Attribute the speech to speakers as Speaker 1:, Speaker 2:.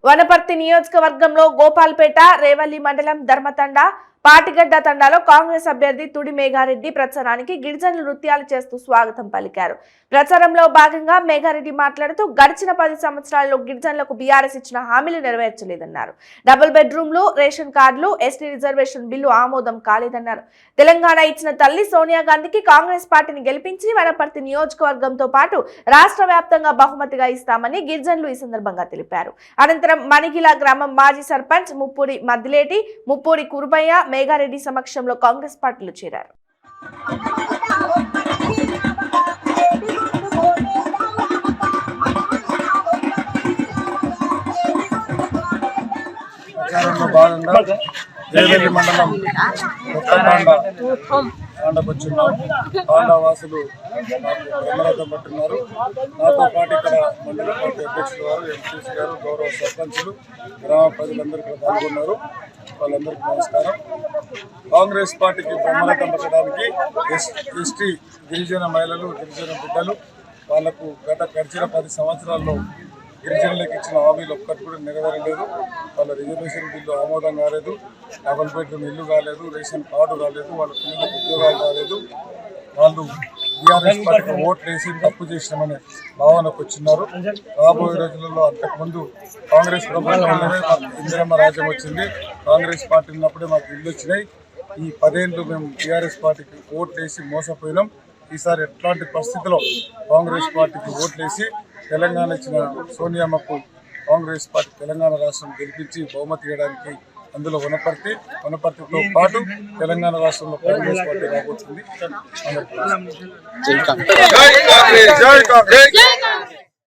Speaker 1: వనపర్తి నియోజకవర్గంలో గోపాల్పేట, రేవల్లి మండలం ధర్మతండ, పాటిగడ్డ తండాలో కాంగ్రెస్ అభ్యర్థి తుడి మేఘారెడ్డి ప్రచారానికి గిరిజనులు నృత్యాలు చేస్తూ స్వాగతం పలికారు. ప్రచారంలో భాగంగా మేఘారెడ్డి మాట్లాడుతూ గడిచిన 10 సంవత్సరాల్లో గిరిజనులకు బీఆర్ఎస్ ఇచ్చిన హామీలు నెరవేర్చలేదన్నారు. డబుల్ బెడ్రూమ్లు, రేషన్ కార్డులు, ఎస్టీ రిజర్వేషన్ బిల్లు ఆమోదం కాలేదన్నారు. తెలంగాణ ఇచ్చిన తల్లి సోనియా గాంధీకి కాంగ్రెస్ పార్టీని గెలిపించి వనపర్తి నియోజకవర్గంతో పాటు రాష్ట్ర వ్యాప్తంగా బహుమతిగా ఇస్తామని గిరిజనులు ఈ సందర్భంగా తెలిపారు. అనంతరం మణిగిల గ్రామం మాజీ సర్పంచ్ ముప్పూరి మద్దిలేటి, ముప్పూరి కురుబయ్య, మేఘారెడ్డి సమక్షంలో కాంగ్రెస్ పార్టీలో చేరారు.
Speaker 2: రేవల్లి మండలం వాసులు బ్రహ్మరథం పట్టున్నారు. నాతో పాటు ఇక్కడ మండల పార్టీ అధ్యక్షులు గారు, ఎంపీసీ గారు, గౌరవ సర్పంచులు, గ్రామ ప్రజలందరూ ఇక్కడ పాల్గొన్నారు. వాళ్ళందరికీ నమస్కారం. కాంగ్రెస్ పార్టీకి బ్రహ్మరథం పట్టడానికి ఎస్టీ గిరిజన మహిళలు, గిరిజన బిడ్డలు వాళ్లకు గడిచిన 10 సంవత్సరాల్లో గిరిజనులకు ఇచ్చిన హామీలు ఒక్కటి కూడా నెరవేరలేదు. వాళ్ళ రిజర్వేషన్ బిల్లు ఆమోదం కాలేదు, డబుల్ బెడ్రూమ్ ఇల్లు కాలేదు, రేషన్ కార్డు రాలేదు, వాళ్ళ పిల్లలకు ఉద్యోగాలు రాలేదు. వాళ్ళు బీఆర్ఎస్ పార్టీకి ఓట్లు వేసి తప్పు చేసినామనే భావనకు వచ్చినారు. రాబోయే రోజులలో అంతకుముందు కాంగ్రెస్ ప్రభుత్వంలోనే మాకు ఇందిరమ్మ రాజ్యం వచ్చింది. కాంగ్రెస్ పార్టీ ఉన్నప్పుడే మాకు ఇల్లు వచ్చినాయి. ఈ 10 ఏళ్ళు మేము బీఆర్ఎస్ పార్టీకి ఓట్లు వేసి మోసపోయినాం. ఈసారి ఎట్లాంటి పరిస్థితిలో కాంగ్రెస్ పార్టీకి ఓట్లేసి తెలంగాణ ఇచ్చిన సోనియామ్మకు కాంగ్రెస్ పార్టీ తెలంగాణ రాష్ట్రం గెలిపించి బహుమతి ఇవ్వడానికి అందులో వనపర్తితో పాటు తెలంగాణ రాష్ట్రంలో కాంగ్రెస్ పార్టీ రాబోతుంది.